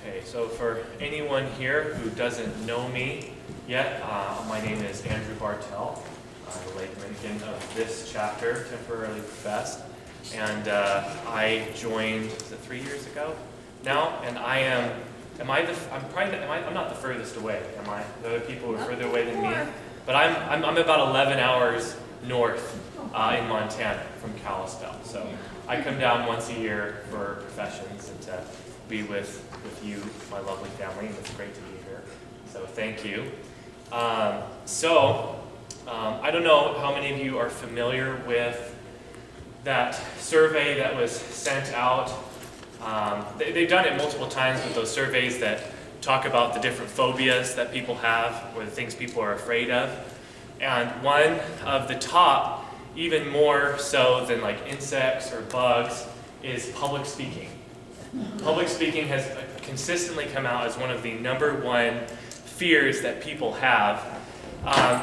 Okay, so for anyone here who doesn't know me yet, my name is Andrew Bartel. I'm the late Dominican of this chapter, temporarily professed. And I joined, was it 3 years ago now? And I'm not the furthest away, am I? There are other people who are further away than me. But I'm about 11 hours north in Montana from Kalispell. So I come down once a year for professions and to be with you, my lovely family, and it's great to be here. So thank you. I don't know how many of you are familiar with that survey that was sent out. They've done it multiple times with those surveys that talk about the different phobias that people have or the things people are afraid of. And one of the top, even more so than like insects or bugs, is public speaking. Public speaking has consistently come out as one of the #1 fears that people have.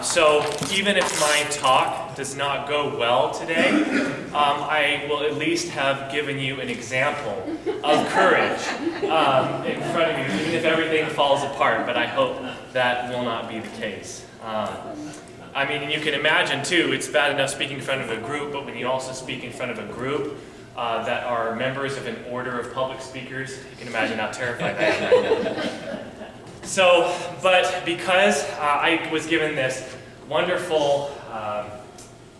So even if my talk does not go well today, I will at least have given you an example of courage in front of you, even if everything falls apart, but I hope that will not be the case. I mean, you can imagine too, it's bad enough speaking in front of a group, but when you also speak in front of a group that are members of an order of public speakers, you can imagine how terrified I am. So, but because I was given this wonderful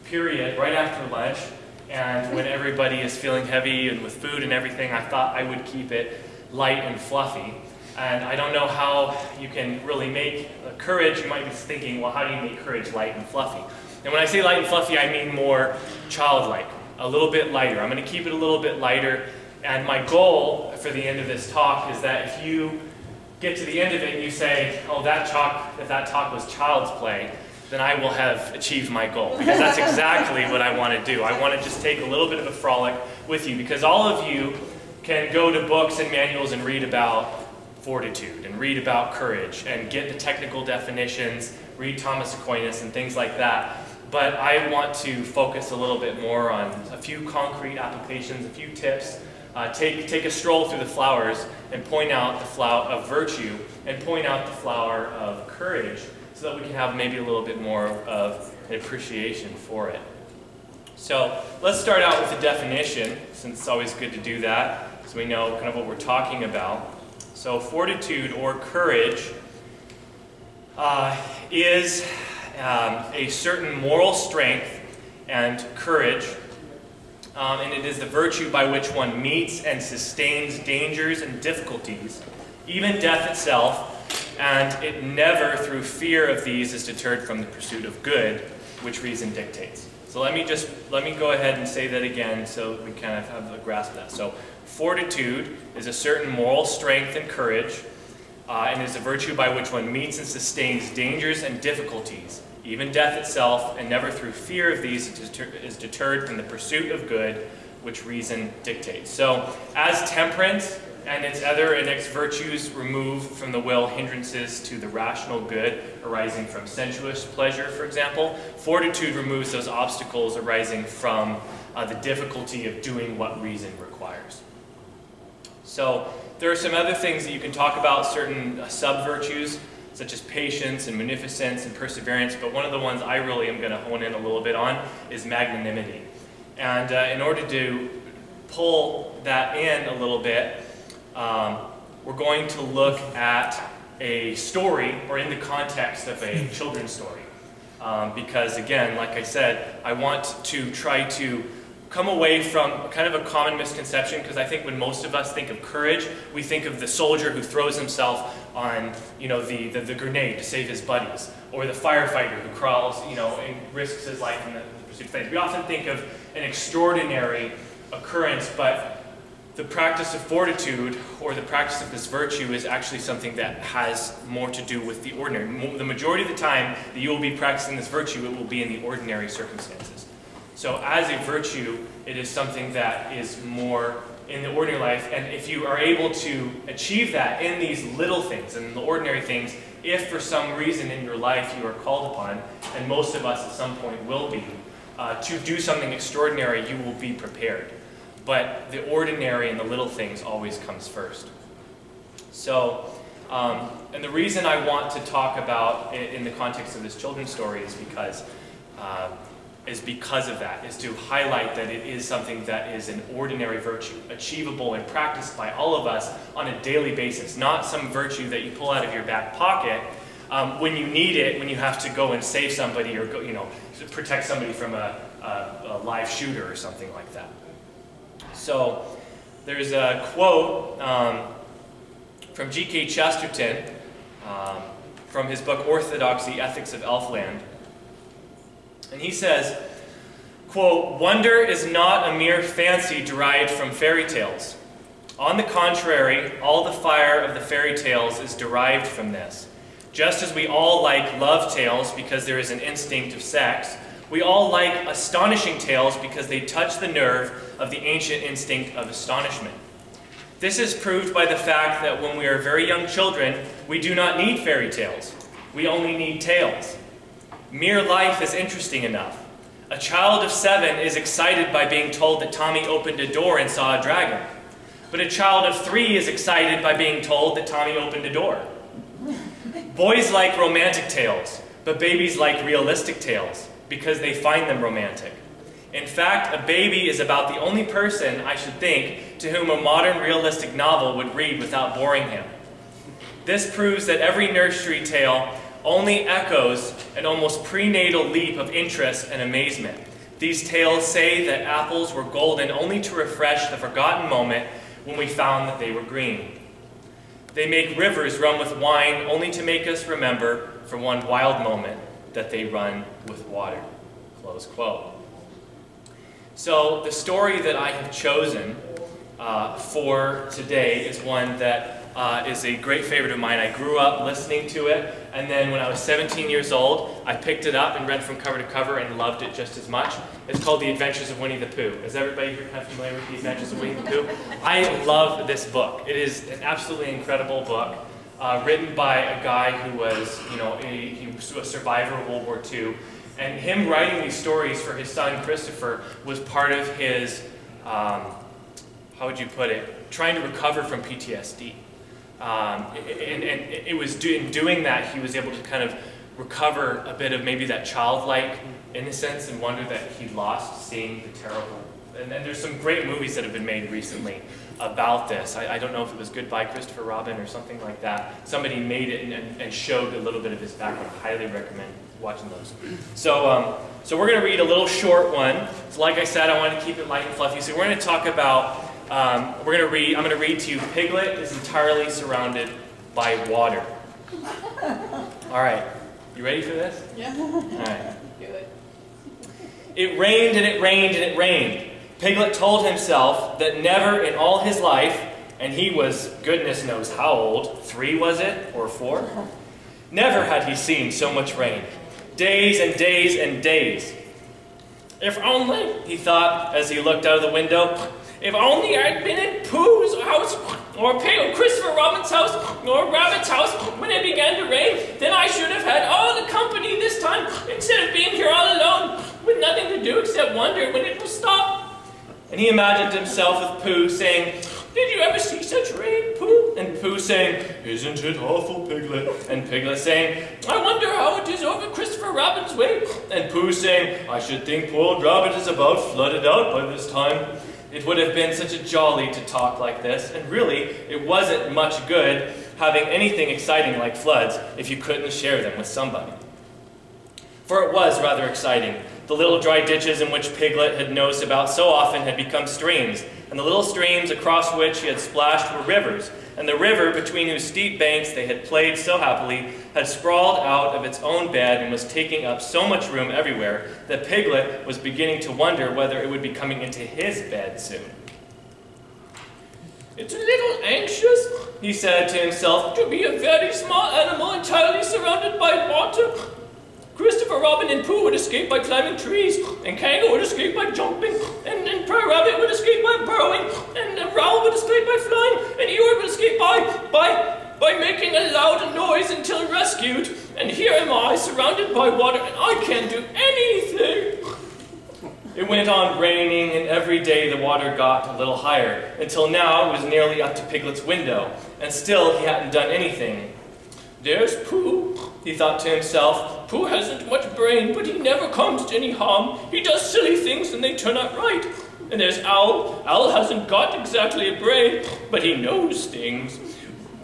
period right after lunch, and when everybody is feeling heavy and with food and everything, I thought I would keep it light and fluffy. And I don't know how you can really make courage. You might be thinking, well, how do you make courage light and fluffy? And when I say light and fluffy, I mean more childlike, a little bit lighter. I'm going to keep it a little bit lighter. And my goal for the end of this talk is that if you get to the end of it and you say, oh, if that talk was child's play, then I will have achieved my goal. Because that's exactly what I want to do. I want to just take a little bit of a frolic with you. Because all of you can go to books and manuals and read about fortitude and read about courage and get the technical definitions, read Thomas Aquinas and things like that. But I want to focus a little bit more on a few concrete applications, a few tips. Take a stroll through the flowers and point out the flower of virtue and point out the flower of courage so that we can have maybe a little bit more of an appreciation for it. So let's start out with a definition, since it's always good to do that, so we know kind of what we're talking about. So fortitude or courage is a certain moral strength and courage, and it is the virtue by which one meets and sustains dangers and difficulties, even death itself, and it never through fear of these is deterred from the pursuit of good, which reason dictates. So let me go ahead and say that again so we kind of have a grasp of that. So fortitude is a certain moral strength and courage, and is a virtue by which one meets and sustains dangers and difficulties, even death itself, and never through fear of these is deterred from the pursuit of good, which reason dictates. So as temperance and its virtues remove from the will hindrances to the rational good arising from sensuous pleasure, for example, fortitude removes those obstacles arising from the difficulty of doing what reason requires. So there are some other things that you can talk about, certain sub-virtues, such as patience and munificence and perseverance, but one of the ones I really am going to hone in a little bit on is magnanimity. And in order to pull that in a little bit, we're going to look at a story, or in the context of a children's story. Because again, like I said, I want to try to come away from kind of a common misconception, because I think when most of us think of courage, we think of the soldier who throws himself on, the grenade to save his buddies, or the firefighter who crawls, and risks his life in the pursuit of faith. We often think of an extraordinary occurrence, but the practice of fortitude, or the practice of this virtue, is actually something that has more to do with the ordinary. The majority of the time that you will be practicing this virtue, it will be in the ordinary circumstances. So as a virtue, it is something that is more in the ordinary life, and if you are able to achieve that in these little things, and the ordinary things, if for some reason in your life you are called upon, and most of us at some point will be, to do something extraordinary, you will be prepared. But the ordinary and the little things always comes first. So, and the reason I want to talk about it in the context of this children's story is because of that, is to highlight that it is something that is an ordinary virtue, achievable and practiced by all of us on a daily basis, not some virtue that you pull out of your back pocket when you need it, when you have to go and save somebody or go, protect somebody from a live shooter or something like that. So there's a quote from G.K. Chesterton from his book Orthodoxy, Ethics of Elfland. And he says, quote, "Wonder is not a mere fancy derived from fairy tales. On the contrary, all the fire of the fairy tales is derived from this. Just as we all like love tales because there is an instinct of sex, we all like astonishing tales because they touch the nerve of the ancient instinct of astonishment. This is proved by the fact that when we are very young children, we do not need fairy tales. We only need tales. Mere life is interesting enough. A child of 7 is excited by being told that Tommy opened a door and saw a dragon. But a child of 3 is excited by being told that Tommy opened a door. Boys like romantic tales, but babies like realistic tales because they find them romantic. In fact, a baby is about the only person, I should think, to whom a modern realistic novel would read without boring him. This proves that every nursery tale only echoes an almost prenatal leap of interest and amazement. These tales say that apples were golden only to refresh the forgotten moment when we found that they were green. They make rivers run with wine only to make us remember for one wild moment that they run with water." Close quote. So the story that I have chosen for today is one that is a great favorite of mine. I grew up listening to it, and then when I was 17 years old, I picked it up and read from cover to cover and loved it just as much. It's called The Adventures of Winnie the Pooh. Is everybody here kind of familiar with The Adventures of Winnie the Pooh? I love this book. It is an absolutely incredible book, written by a guy who was, he was a survivor of World War II. And him writing these stories for his son Christopher was part of his, how would you put it, trying to recover from PTSD. And it was in doing that he was able to kind of recover a bit of maybe that childlike innocence and wonder that he lost seeing the terrible. And there's some great movies that have been made recently about this. I don't know if it was Goodbye Christopher Robin or something like that. Somebody made it and showed a little bit of his background. I highly recommend watching those. So we're going to read a little short one. So like I said, I wanted to keep it light and fluffy. So we're going to talk about, I'm going to read to you, Piglet is entirely surrounded by water. All right, you ready for this? Yeah. All right. Do it. It rained and it rained and it rained. Piglet told himself that never in all his life, and he was goodness knows how old, 3 was it, or 4? Never had he seen so much rain. Days and days and days. If only, he thought as he looked out of the window, if only I'd been in Pooh's house, or Christopher Robin's house, or Rabbit's house when it began to rain, then I should have had all the company this time, instead of being here all alone, with nothing to do except wonder when it will stop. And he imagined himself with Pooh saying, "Did you ever see such rain, Pooh?" And Pooh saying, "Isn't it awful, Piglet?" And Piglet saying, "I wonder how it is over Christopher Robin's way." And Pooh saying, "I should think poor old Rabbit is about flooded out by this time." It would have been such a jolly to talk like this, and really, it wasn't much good having anything exciting like floods if you couldn't share them with somebody. For it was rather exciting. The little dry ditches in which Piglet had nosed about so often had become streams, and the little streams across which he had splashed were rivers, and the river between whose steep banks they had played so happily had sprawled out of its own bed and was taking up so much room everywhere that Piglet was beginning to wonder whether it would be coming into his bed soon. "It's a little anxious," he said to himself, "to be a very small animal entirely surrounded by water. Christopher Robin and Pooh would escape by climbing trees, and Kangaroo would escape by jumping, and Prayer Rabbit would escape by burrowing, and Raoul would escape by flying, and Eeyore would escape by making a loud noise until rescued. And here am I, surrounded by water, and I can't do anything. It went on raining, and every day the water got a little higher, until now it was nearly up to Piglet's window, and still he hadn't done anything. "There's Pooh," he thought to himself. "Pooh hasn't much brain, but he never comes to any harm. He does silly things and they turn out right. And there's Owl. Owl hasn't got exactly a brain, but he knows things.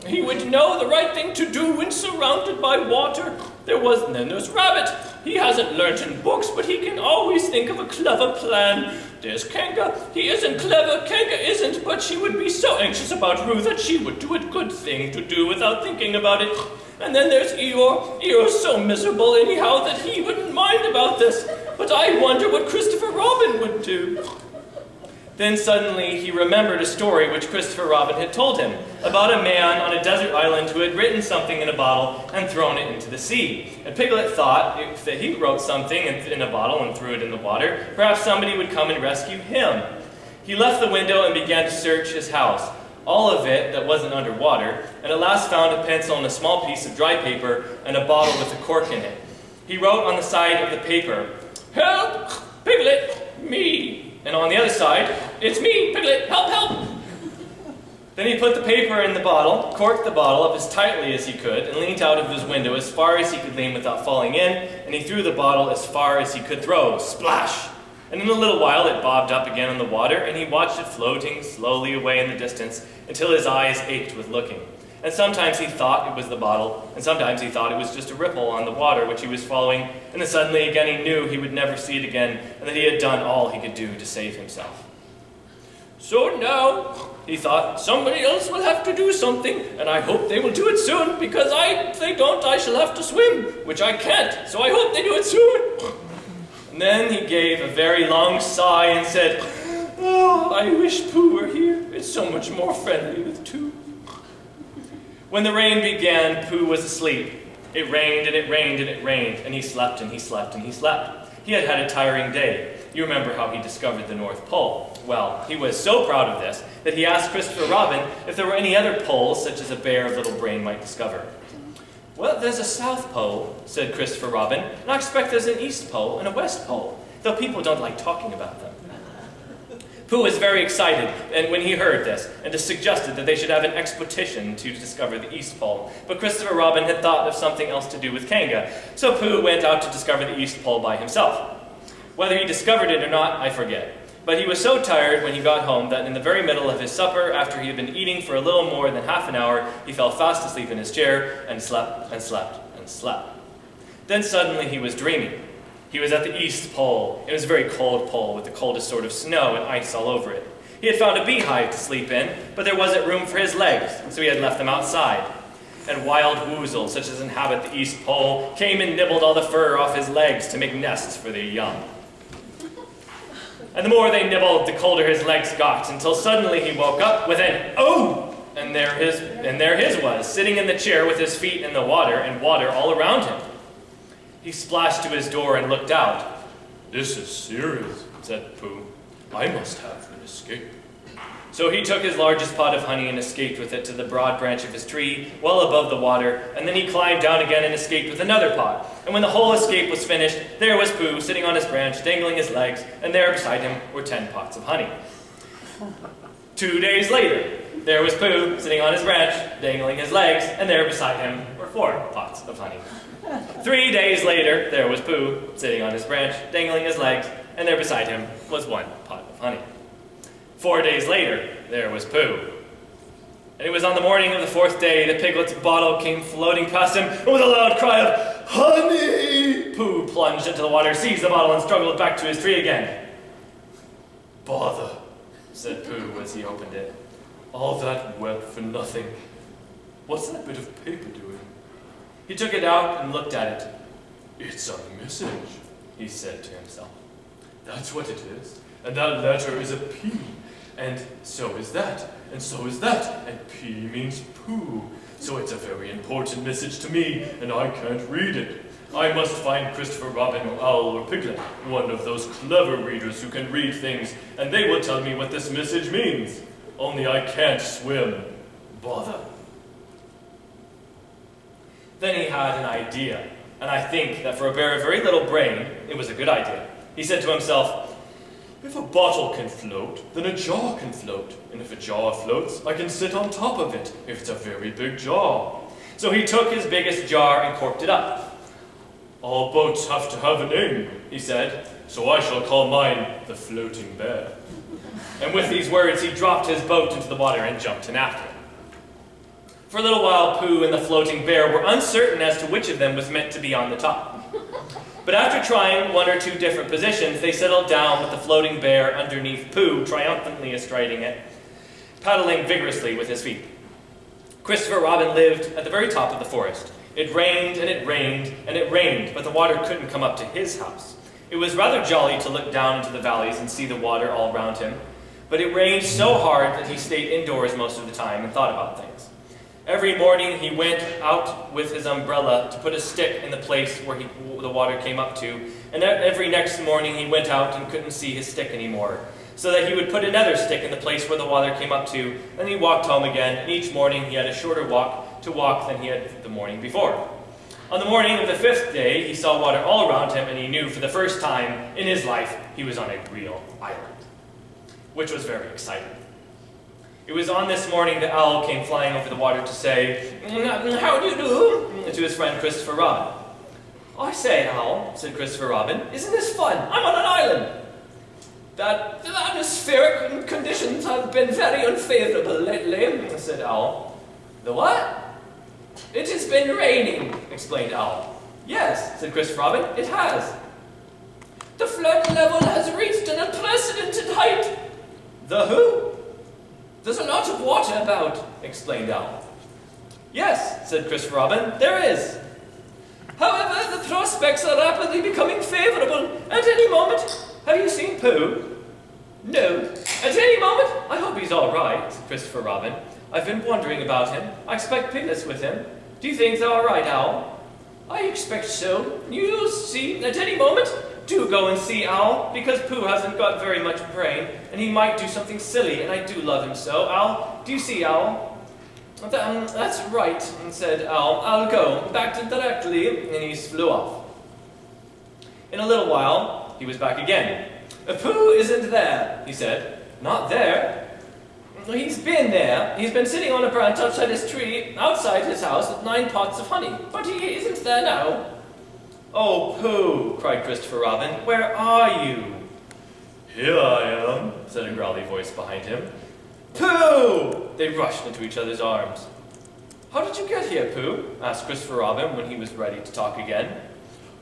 He would know the right thing to do when surrounded by water. And then there's Rabbit. He hasn't learnt in books, but he can always think of a clever plan. There's Kanga. He isn't clever, Kanga isn't, but she would be so anxious about Roo that she would do a good thing to do without thinking about it. And then there's Eeyore. Eeyore's so miserable anyhow that he wouldn't mind about this. But I wonder what Christopher Robin would do." Then suddenly he remembered a story which Christopher Robin had told him, about a man on a desert island who had written something in a bottle and thrown it into the sea. And Piglet thought if that he wrote something in a bottle and threw it in the water, perhaps somebody would come and rescue him. He left the window and began to search his house, all of it that wasn't underwater, and at last found a pencil and a small piece of dry paper and a bottle with a cork in it. He wrote on the side of the paper, "Help, Piglet, me." And on the other side, "It's me, Piglet, help, help." Then he put the paper in the bottle, corked the bottle up as tightly as he could, and leaned out of his window as far as he could lean without falling in, and he threw the bottle as far as he could throw. Splash! And in a little while it bobbed up again in the water, and he watched it floating slowly away in the distance until his eyes ached with looking. And sometimes he thought it was the bottle, and sometimes he thought it was just a ripple on the water which he was following, and then suddenly again he knew he would never see it again, and that he had done all he could do to save himself. "So now," he thought, "somebody else will have to do something, and I hope they will do it soon, because if they don't, I shall have to swim, which I can't, so I hope they do it soon." And then he gave a very long sigh and said, "Oh, I wish Pooh were here. It's so much more friendly with two." When the rain began, Pooh was asleep. It rained and it rained and it rained, and he slept and he slept and he slept. He had had a tiring day. You remember how he discovered the North Pole. Well, he was so proud of this that he asked Christopher Robin if there were any other poles such as a bear of little brain might discover. "Well, there's a South Pole," said Christopher Robin, "and I expect there's an East Pole and a West Pole, though people don't like talking about them." Pooh was very excited when he heard this, and suggested that they should have an expedition to discover the East Pole. But Christopher Robin had thought of something else to do with Kanga, so Pooh went out to discover the East Pole by himself. Whether he discovered it or not, I forget. But he was so tired when he got home that in the very middle of his supper, after he had been eating for a little more than half an hour, he fell fast asleep in his chair and slept and slept and slept. Then suddenly he was dreaming. He was at the East Pole. It was a very cold pole with the coldest sort of snow and ice all over it. He had found a beehive to sleep in, but there wasn't room for his legs, so he had left them outside. And wild woozles, such as inhabit the East Pole, came and nibbled all the fur off his legs to make nests for their young. And the more they nibbled, the colder his legs got, until suddenly he woke up with an "oh!" And there his was, sitting in the chair with his feet in the water and water all around him. He splashed to his door and looked out. "This is serious," said Pooh. "I must have an escape." So he took his largest pot of honey and escaped with it to the broad branch of his tree, well above the water, and then he climbed down again and escaped with another pot. And when the whole escape was finished, there was Pooh sitting on his branch, dangling his legs, and there beside him were 10 pots of honey. 2 days later, there was Pooh sitting on his branch, dangling his legs, and there beside him were 4 pots of honey. 3 days later, there was Pooh, sitting on his branch, dangling his legs, and there beside him was 1 pot of honey. 4 days later, there was Pooh. And it was on the morning of the 4th day that Piglet's bottle came floating past him, and with a loud cry of "Honey!" Pooh plunged into the water, seized the bottle, and struggled back to his tree again. "Bother," said Pooh as he opened it. "All that wet for nothing. What's that bit of paper doing?" He took it out and looked at it. "It's a message," he said to himself. "That's what it is. And that letter is a P. And so is that. And so is that. And P means Pooh. So it's a very important message to me, and I can't read it. I must find Christopher Robin or Owl or Piglet, one of those clever readers who can read things, and they will tell me what this message means. Only I can't swim. Bother." Then he had an idea, and I think that for a bear of very little brain, it was a good idea. He said to himself, If a bottle can float, then a jar can float. And if a jar floats, I can sit on top of it, if it's a very big jar. So he took his biggest jar and corked it up. All boats have to have a name, he said, so I shall call mine the Floating Bear. And with these words, he dropped his boat into the water and jumped in after him. For a little while, Pooh and the Floating Bear were uncertain as to which of them was meant to be on the top. But after trying one or two different positions, they settled down with the Floating Bear underneath Pooh, triumphantly astriding it, paddling vigorously with his feet. Christopher Robin lived at the very top of the forest. It rained and it rained and it rained, but the water couldn't come up to his house. It was rather jolly to look down into the valleys and see the water all around him, but it rained so hard that he stayed indoors most of the time and thought about things. Every morning he went out with his umbrella to put a stick in the place where the water came up to, and every next morning he went out and couldn't see his stick anymore, so that he would put another stick in the place where the water came up to, and he walked home again, and each morning he had a shorter walk to walk than he had the morning before. On the morning of the 5th day, he saw water all around him, and he knew for the first time in his life he was on a real island, which was very exciting. It was on this morning the owl came flying over the water to say, "How do you do?" to his friend Christopher Robin. "I say, Owl," said Christopher Robin, "isn't this fun? I'm on an island." "The atmospheric conditions have been very unfavorable lately," said Owl. "The what?" "It has been raining," explained Owl. "Yes," said Christopher Robin, "it has." "The flood level has reached an unprecedented height." "The who?" "There's a lot of water about," explained Owl. "Yes," said Christopher Robin, "there is. However, the prospects are rapidly becoming favorable. At any moment..." "Have you seen Pooh?" "No." "At any moment..." "I hope he's all right," said Christopher Robin. "I've been wondering about him. I expect Piglet's with him. Do you think they're all right, Owl?" "I expect so. You'll see at any moment." "Do go and see, Owl, because Pooh hasn't got very much brain, and he might do something silly, and I do love him so. Owl, do you see, Owl?" "That's right," said Owl. "I'll go. Back directly," and he flew off. In a little while, he was back again. "Pooh isn't there," he said. "Not there?" "He's been there. He's been sitting on a branch outside his tree, outside his house, with 9 pots of honey. But he isn't there now." "Oh, Pooh," cried Christopher Robin, "where are you?" "Here I am," said a growly voice behind him. "Pooh!" They rushed into each other's arms. "How did you get here, Pooh?" asked Christopher Robin when he was ready to talk again.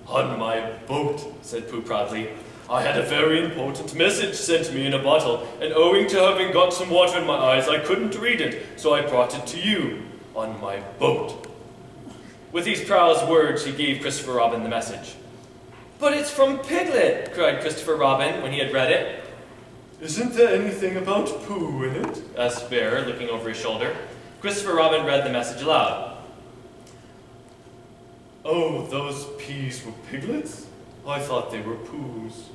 "On my boat," said Pooh proudly. "I had a very important message sent me in a bottle, and owing to having got some water in my eyes, I couldn't read it, so I brought it to you. On my boat." With these proud words, he gave Christopher Robin the message. "But it's from Piglet!" cried Christopher Robin when he had read it. "Isn't there anything about Pooh in it?" asked Bear, looking over his shoulder. Christopher Robin read the message aloud. "Oh, those peas were piglets? I thought they were Poohs."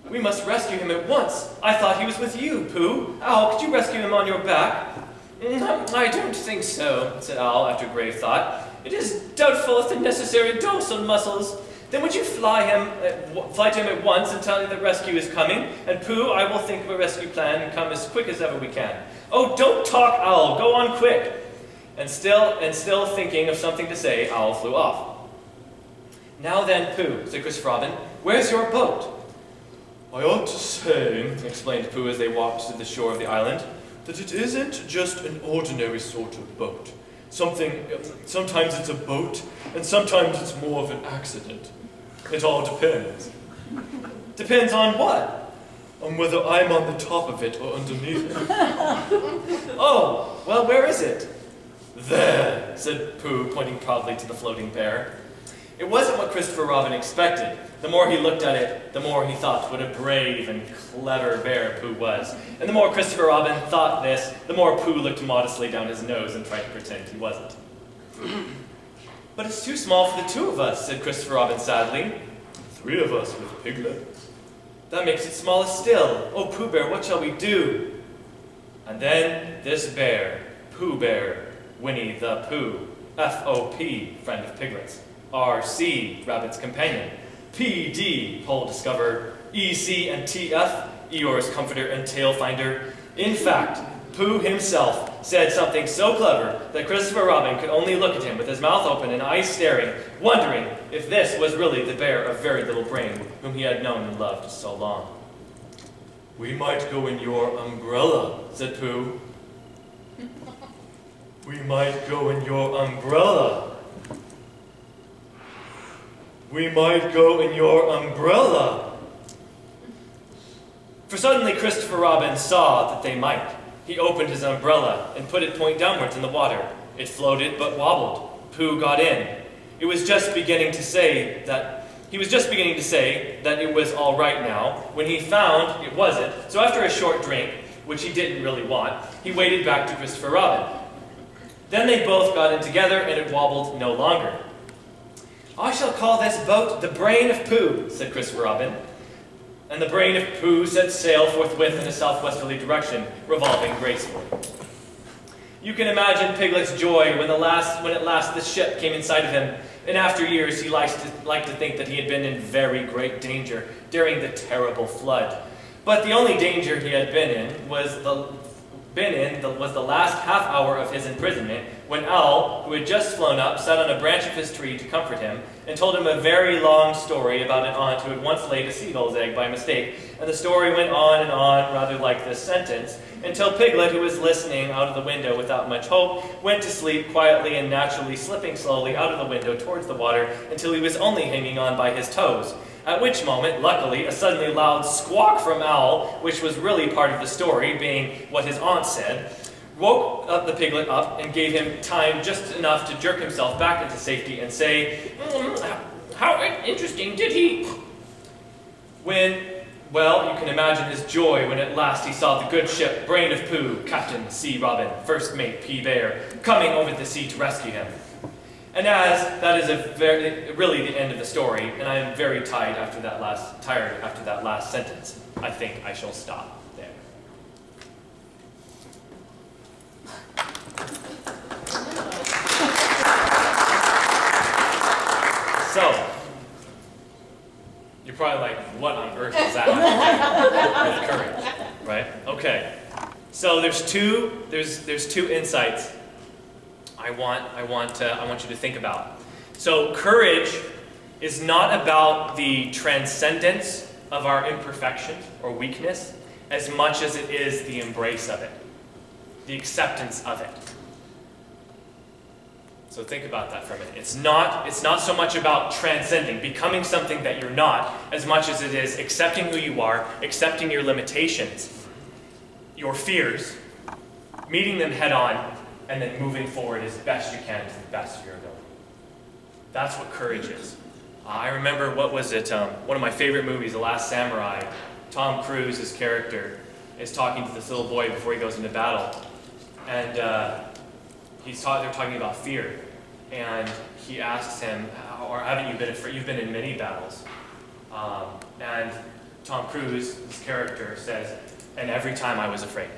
"We must rescue him at once. I thought he was with you, Pooh. Owl, could you rescue him on your back?" "I don't think so," said Owl after grave thought. "It is doubtful if the necessary dorsal muscles..." "Then would you fly to him at once and tell him that rescue is coming? And Pooh, I will think of a rescue plan and come as quick as ever we can." "Oh, don't talk, Owl. Go on quick." And still thinking of something to say, Owl flew off. "Now then, Pooh," said Christopher Robin, "where's your boat?" "I ought to say," explained Pooh as they walked to the shore of the island, "that it isn't just an ordinary sort of boat. Sometimes it's a boat, and sometimes it's more of an accident. It all depends." "Depends on what?" "On whether I'm on the top of it or underneath it." "Oh, well, where is it?" "There," said Pooh, pointing proudly to the Floating Bear. It wasn't what Christopher Robin expected. The more he looked at it, the more he thought what a brave and clever bear Pooh was. And the more Christopher Robin thought this, the more Pooh looked modestly down his nose and tried to pretend he wasn't. "But it's too small for the 2 of us," said Christopher Robin sadly. 3 of us with Piglet." "That makes it smaller still. Oh, Pooh Bear, what shall we do?" And then this bear, Pooh Bear, Winnie the Pooh, F.O.P., friend of Piglet's, R.C., Rabbit's companion, P.D., Pole discovered, EC and TF, Eeyore's comforter and tail finder. In fact, Pooh himself said something so clever that Christopher Robin could only look at him with his mouth open and eyes staring, wondering if this was really the bear of very little brain whom he had known and loved so long. "We might go in your umbrella," said Pooh. "We might go in your umbrella. We might go in your umbrella." For suddenly Christopher Robin saw that they might. He opened his umbrella and put it point downwards in the water. It floated but wobbled. Pooh got in. He was just beginning to say that it was all right now when he found it wasn't. So after a short drink, which he didn't really want, he waded back to Christopher Robin. Then they both got in together and it wobbled no longer. "I shall call this boat the Brain of Pooh," said Christopher Robin. And the Brain of Pooh set sail forthwith in a southwesterly direction, revolving gracefully. You can imagine Piglet's joy when at last the ship came in sight of him, and after years he liked to think that he had been in very great danger during the terrible flood. But the only danger he had been in was the last half hour of his imprisonment, when Owl, who had just flown up, sat on a branch of his tree to comfort him, and told him a very long story about an aunt who had once laid a seagull's egg by mistake, and the story went on, rather like this sentence, until Piglet, who was listening out of the window without much hope, went to sleep quietly and naturally, slipping slowly out of the window towards the water until he was only hanging on by his toes. At which moment, luckily, a suddenly loud squawk from Owl, which was really part of the story, being what his aunt said, woke up the piglet up and gave him time just enough to jerk himself back into safety and say, "How interesting did he?" Well, you can imagine his joy when at last he saw the good ship Brain of Pooh, Captain C. Robin, First Mate P. Bear, coming over the sea to rescue him. And as that is really the end of the story, and I am very tired after that last sentence, I think I shall stop there. So, you're probably like, what on earth is that with courage, right? Okay. So there's two insights I want you to think about. So courage is not about the transcendence of our imperfection or weakness as much as it is the embrace of it, the acceptance of it. So think about that for a minute. It's not so much about transcending, becoming something that you're not, as much as it is accepting who you are, accepting your limitations, your fears, meeting them head on, and then moving forward as best you can to the best of your ability. That's what courage is. I remember, one of my favorite movies, The Last Samurai. Tom Cruise's character is talking to this little boy before he goes into battle. And they're talking about fear. And he asks him, or haven't you been afraid? You've been in many battles. And Tom Cruise's character says, and every time I was afraid.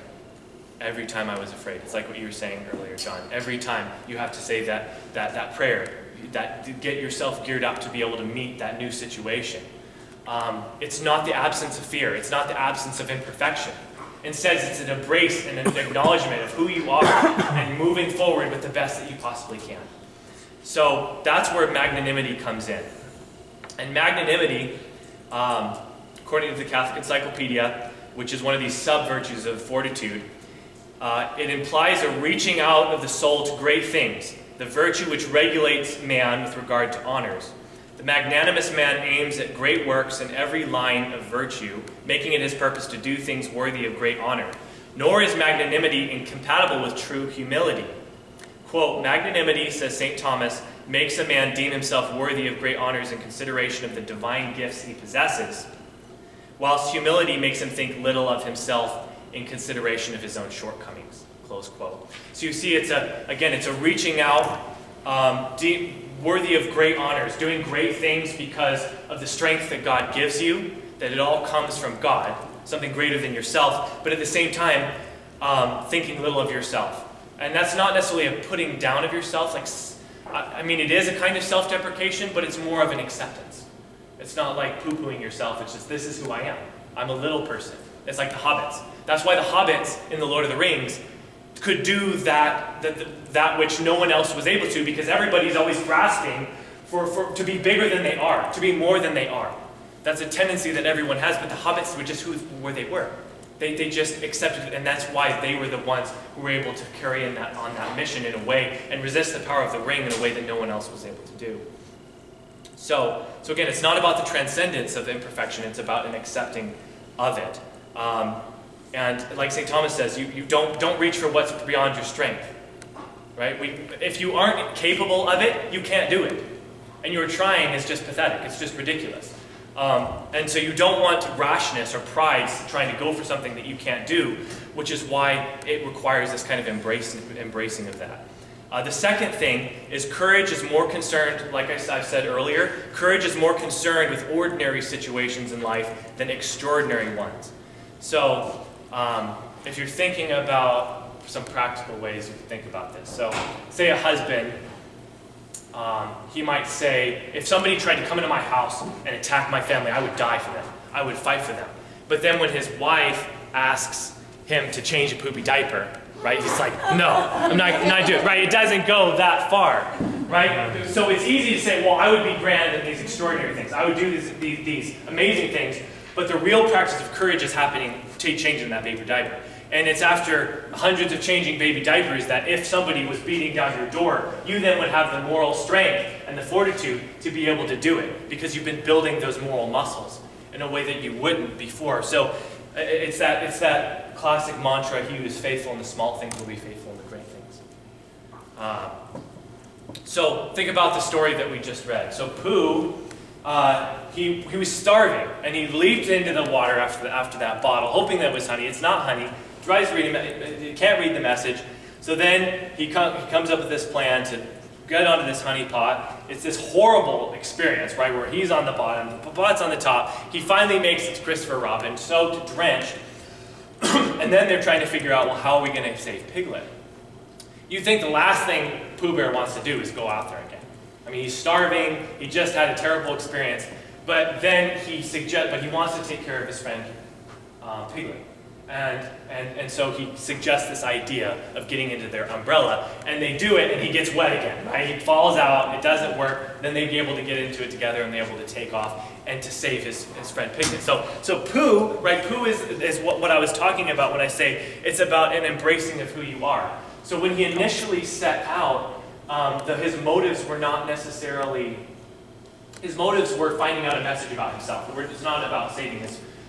Every time I was afraid. It's like what you were saying earlier, John. Every time you have to say that prayer, to get yourself geared up to be able to meet that new situation. It's not the absence of fear. It's not the absence of imperfection. Instead, it's an embrace and an acknowledgement of who you are and moving forward with the best that you possibly can. So that's where magnanimity comes in. And magnanimity, according to the Catholic Encyclopedia, which is one of these sub-virtues of fortitude, it implies a reaching out of the soul to great things, the virtue which regulates man with regard to honors. The magnanimous man aims at great works in every line of virtue, making it his purpose to do things worthy of great honor. Nor is magnanimity incompatible with true humility. Quote, "Magnanimity," says St. Thomas, "makes a man deem himself worthy of great honors in consideration of the divine gifts he possesses, whilst humility makes him think little of himself in consideration of his own shortcomings." Close quote. So you see, it's a reaching out, worthy of great honors, doing great things because of the strength that God gives you, that it all comes from God, something greater than yourself, but at the same time, thinking little of yourself. And that's not necessarily a putting down of yourself. It is a kind of self-deprecation, but it's more of an acceptance. It's not like poo-pooing yourself. It's just, this is who I am. I'm a little person. It's like the hobbits. That's why the hobbits in The Lord of the Rings could do that which no one else was able to, because everybody's always grasping to be bigger than they are, to be more than they are. That's a tendency that everyone has, but the hobbits were just where they were. They just accepted it, and that's why they were the ones who were able to carry on that mission in a way and resist the power of the ring in a way that no one else was able to do. So again, it's not about the transcendence of imperfection, it's about an accepting of it. And like St. Thomas says, you don't reach for what's beyond your strength. Right? If you aren't capable of it, you can't do it. And your trying is just pathetic, it's just ridiculous. And so you don't want rashness or pride trying to go for something that you can't do, which is why it requires this kind of embracing of that. The second thing is courage is more concerned, like I've said earlier, courage is more concerned with ordinary situations in life than extraordinary ones. So if you're thinking about some practical ways you can think about this. So say a husband, he might say, if somebody tried to come into my house and attack my family, I would die for them. I would fight for them. But then when his wife asks him to change a poopy diaper, right, he's like, no, I'm not doing it, right? It doesn't go that far, right? So it's easy to say, well, I would be grand in these extraordinary things. I would do these amazing things, but the real practice of courage is happening changing that baby diaper. And it's after hundreds of changing baby diapers that if somebody was beating down your door, you then would have the moral strength and the fortitude to be able to do it, because you've been building those moral muscles in a way that you wouldn't before. So it's that classic mantra, he who is faithful in the small things will be faithful in the great things. So think about the story that we just read. So Pooh, he was starving, and he leaped into the water after that bottle, hoping that it was honey. It's not honey. Tries to read it, he can't read the message. So then he comes up with this plan to get onto this honey pot. It's this horrible experience, right, where he's on the bottom, the pot's on the top. He finally makes it to Christopher Robin, soaked, drenched. And then they're trying to figure out, well, how are we going to save Piglet? You'd think the last thing Pooh Bear wants to do is go out there again. I mean, he's starving, he just had a terrible experience, but then he wants to take care of his friend Piglet. And so he suggests this idea of getting into their umbrella, and they do it, and he gets wet again, right? He falls out, it doesn't work, then they'd be able to get into it together, and they're able to take off and to save his friend Piglet. So Pooh, right, Pooh is what I was talking about when I say it's about an embracing of who you are. So when he initially set out, his motives were not necessarily, his motives were finding out a message about himself. It's not about saving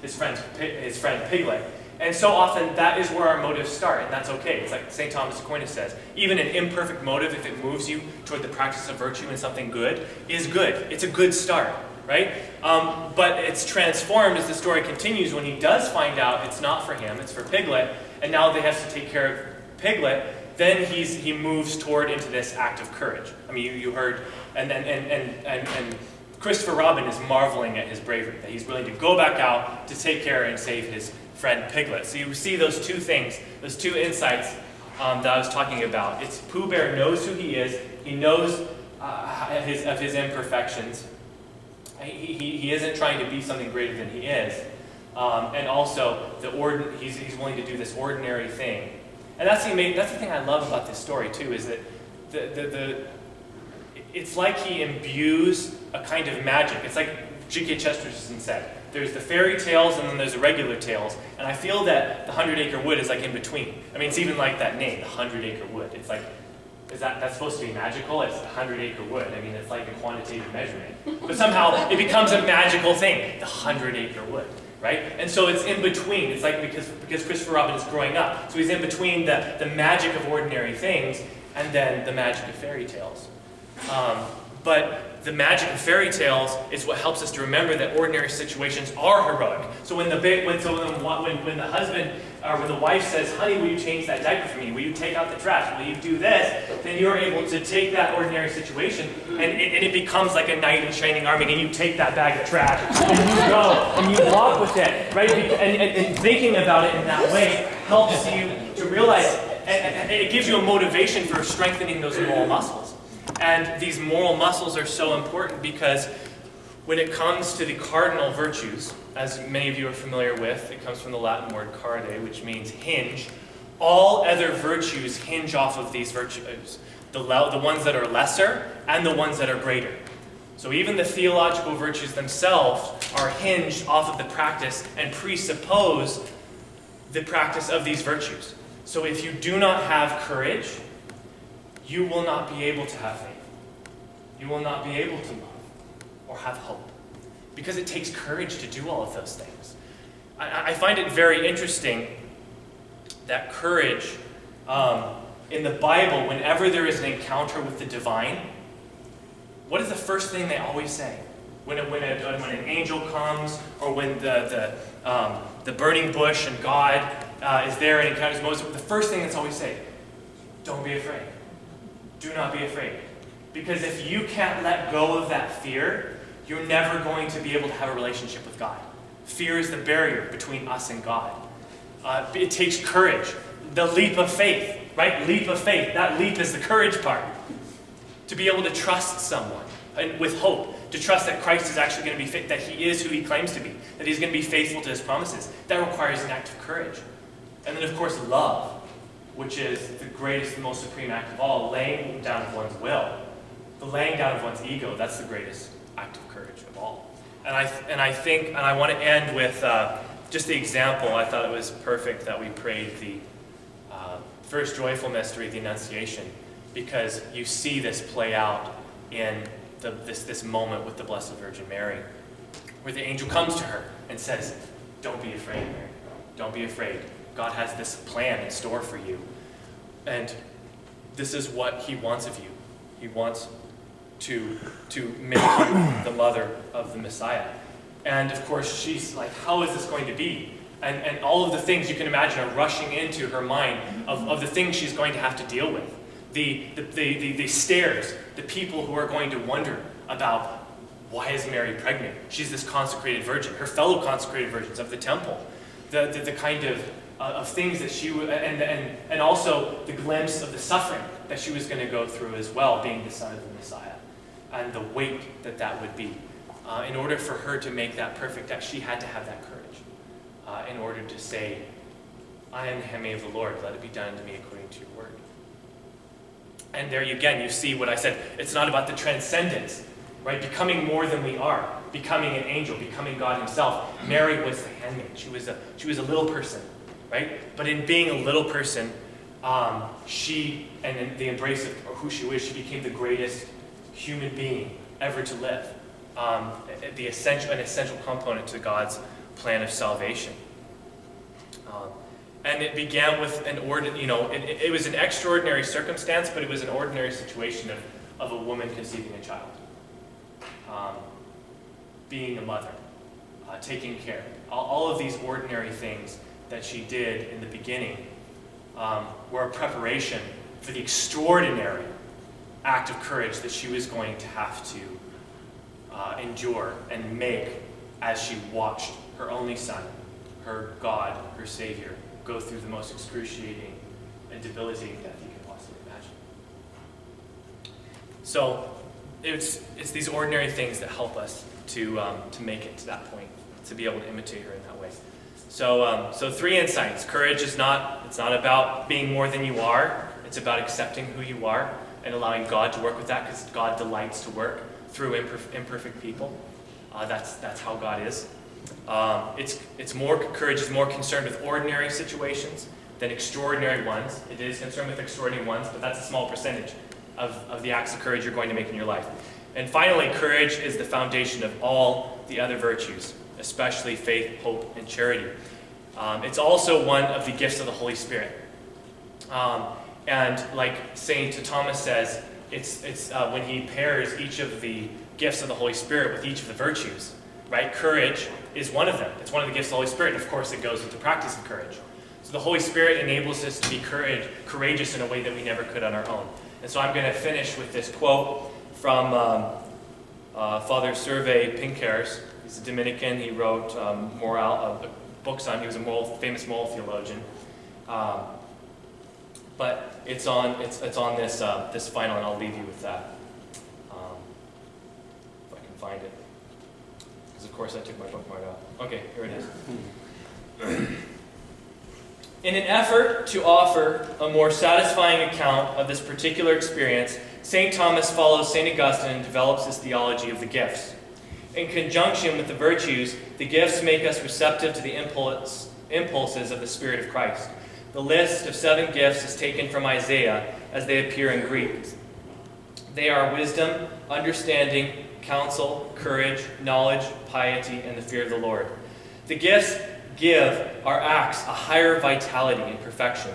his friend Piglet. And so often that is where our motives start, and that's okay. It's like St. Thomas Aquinas says, even an imperfect motive, if it moves you toward the practice of virtue and something good, is good. It's a good start, right? But it's transformed as the story continues when he does find out it's not for him, it's for Piglet, and now they have to take care of Piglet. Then he moves toward into this act of courage. I mean, you heard, and Christopher Robin is marveling at his bravery, that he's willing to go back out to take care and save his friend Piglet. So you see those two things, those two insights that I was talking about. It's Pooh Bear knows who he is. He knows of his imperfections. He isn't trying to be something greater than he is. And also, he's willing to do this ordinary thing. And that's the thing I love about this story too, is that it's like he imbues a kind of magic. It's like G.K. Chesterton said. There's the fairy tales and then there's the regular tales. And I feel that the 100-acre wood is like in between. I mean, it's even like that name, the 100-acre wood. It's like, that's supposed to be magical? It's 100-acre wood. I mean, it's like a quantitative measurement. But somehow it becomes a magical thing, the 100-acre wood, right? And so it's in between. It's like because Christopher Robin is growing up. So he's in between the magic of ordinary things and then the magic of fairy tales. But the magic of fairy tales is what helps us to remember that ordinary situations are heroic. So when the husband or when the wife says, "Honey, will you change that diaper for me? Will you take out the trash? Will you do this?" Then you're able to take that ordinary situation and it becomes like a knight in shining armor, and you take that bag of trash and you go and you walk with it, right? And thinking about it in that way helps you to realize, and it gives you a motivation for strengthening those moral muscles. And these moral muscles are so important because when it comes to the cardinal virtues, as many of you are familiar with, it comes from the Latin word carde, which means hinge. All other virtues hinge off of these virtues, the ones that are lesser and the ones that are greater. So even the theological virtues themselves are hinged off of the practice and presuppose the practice of these virtues. So if you do not have courage, you will not be able to have faith. You will not be able to love or have hope, because it takes courage to do all of those things. I find it very interesting that courage, in the Bible, whenever there is an encounter with the divine, what is the first thing they always say? When an angel comes, or when the burning bush and God is there and encounters Moses, the first thing that's always said, don't be afraid. Do not be afraid. Because if you can't let go of that fear, you're never going to be able to have a relationship with God. Fear is the barrier between us and God. It takes courage. The leap of faith, right? Leap of faith. That leap is the courage part. To be able to trust someone and with hope. To trust that Christ is actually going to be that he is who he claims to be. That he's going to be faithful to his promises. That requires an act of courage. And then, of course, love, which is the greatest and most supreme act of all, laying down of one's will. The laying down of one's ego, that's the greatest act of courage of all. And I want to end with just the example. I thought it was perfect that we prayed the first joyful mystery, the Annunciation, because you see this play out in this moment with the Blessed Virgin Mary, where the angel comes to her and says, don't be afraid, Mary. Don't be afraid. God has this plan in store for you. And this is what he wants of you. He wants to make you the mother of the Messiah. And of course, she's like, how is this going to be? And all of the things you can imagine are rushing into her mind of the things she's going to have to deal with. The stares, the people who are going to wonder about, why is Mary pregnant? She's this consecrated virgin. Her fellow consecrated virgins of the temple. The kind of things that she would, and also the glimpse of the suffering that she was going to go through as well, being the son of the Messiah, and the weight that would be. In order for her to make that perfect act, she had to have that courage. In order to say, I am the handmaid of the Lord, let it be done to me according to your word. And there again, you see what I said. It's not about the transcendence, right? Becoming more than we are, becoming an angel, becoming God himself. Mary was the handmaid. She was a little person, right? But in being a little person, she, and in the embrace of who she was, she became the greatest human being ever to live. An essential component to God's plan of salvation. And it began with it was an extraordinary circumstance, but it was an ordinary situation of a woman conceiving a child. Being a mother, taking care. All of these ordinary things that she did in the beginning were a preparation for the extraordinary act of courage that she was going to have to endure and make as she watched her only son, her God, her Savior, go through the most excruciating and debilitating death you can possibly imagine. So it's these ordinary things that help us to make it to that point, to be able to imitate her in that way. So 3 insights. Courage it's not about being more than you are. It's about accepting who you are and allowing God to work with that, because God delights to work through imperfect people. That's how God is. Courage is more concerned with ordinary situations than extraordinary ones. It is concerned with extraordinary ones, but that's a small percentage of the acts of courage you're going to make in your life. And finally, courage is the foundation of all the other virtues, especially faith, hope, and charity. It's also one of the gifts of the Holy Spirit. And like St. Thomas says, it's when he pairs each of the gifts of the Holy Spirit with each of the virtues, right? Courage is one of them. It's one of the gifts of the Holy Spirit. Of course, it goes with the practice of courage. So the Holy Spirit enables us to be courageous in a way that we never could on our own. And so I'm going to finish with this quote from Father Serve Pinckaers. He's a Dominican. He wrote books on. He was a famous moral theologian. But it's on this final, and I'll leave you with that. If I can find it. Because of course I took my bookmark out. Okay, here it is. In an effort to offer a more satisfying account of this particular experience, St. Thomas follows St. Augustine and develops his theology of the gifts. In conjunction with the virtues, the gifts make us receptive to the impulses of the Spirit of Christ. The list of 7 gifts is taken from Isaiah as they appear in Greek. They are wisdom, understanding, counsel, courage, knowledge, piety, and the fear of the Lord. The gifts give our acts a higher vitality and perfection.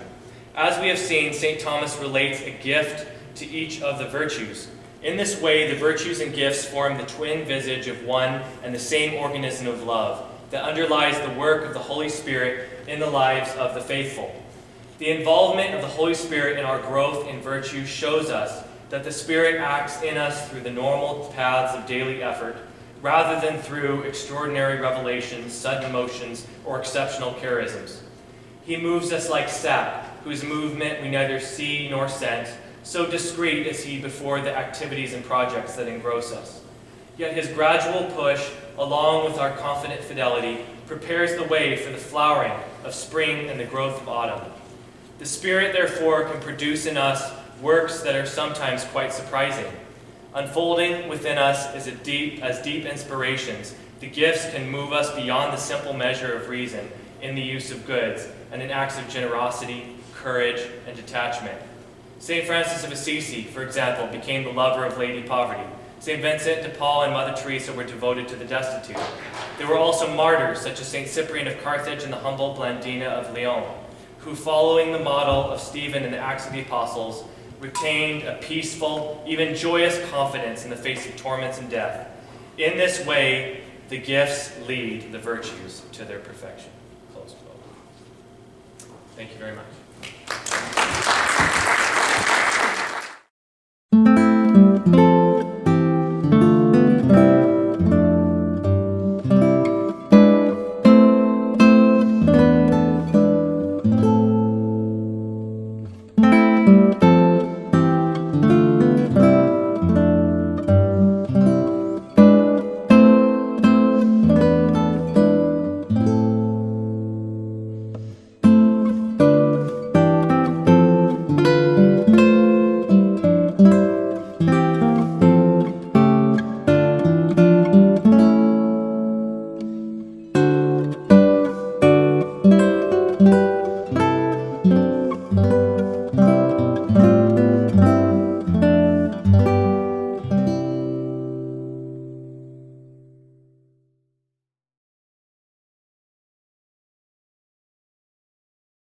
As we have seen, St. Thomas relates a gift to each of the virtues. In this way, the virtues and gifts form the twin visage of one and the same organism of love that underlies the work of the Holy Spirit in the lives of the faithful. The involvement of the Holy Spirit in our growth in virtue shows us that the Spirit acts in us through the normal paths of daily effort, rather than through extraordinary revelations, sudden motions, or exceptional charisms. He moves us like sap, whose movement we neither see nor sense, so discreet is he before the activities and projects that engross us. Yet his gradual push, along with our confident fidelity, prepares the way for the flowering of spring and the growth of autumn. The Spirit, therefore, can produce in us works that are sometimes quite surprising. Unfolding within us as deep inspirations, the gifts can move us beyond the simple measure of reason in the use of goods and in acts of generosity, courage, and detachment. St. Francis of Assisi, for example, became the lover of Lady Poverty. St. Vincent de Paul and Mother Teresa were devoted to the destitute. There were also martyrs, such as St. Cyprian of Carthage and the humble Blandina of Lyon, who, following the model of Stephen in the Acts of the Apostles, retained a peaceful, even joyous confidence in the face of torments and death. In this way, the gifts lead the virtues to their perfection. Close quote. Thank you very much.